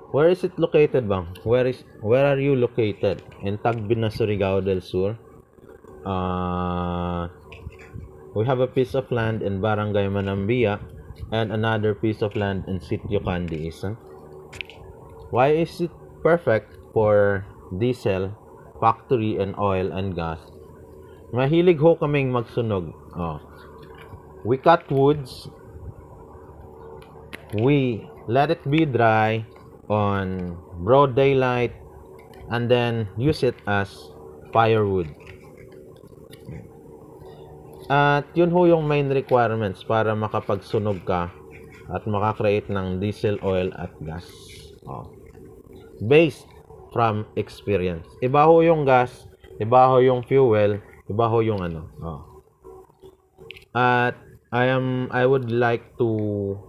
Where is it located, bang? Where are you located? In Tagbina, Surigao del Sur. We have a piece of land in Barangay Manambia and another piece of land in Sitio Candiisan. Why is it perfect for diesel, factory, and oil and gas? Mahilig ho kaming magsunog. We cut woods, we let it be dry on broad daylight, and then use it as firewood. At yun ho yung main requirements para makapagsunog ka at makakreate ng diesel, oil, at gas. Based from experience. Iba ho yung gas, iba ho yung fuel, iba ho yung ano. At I would like to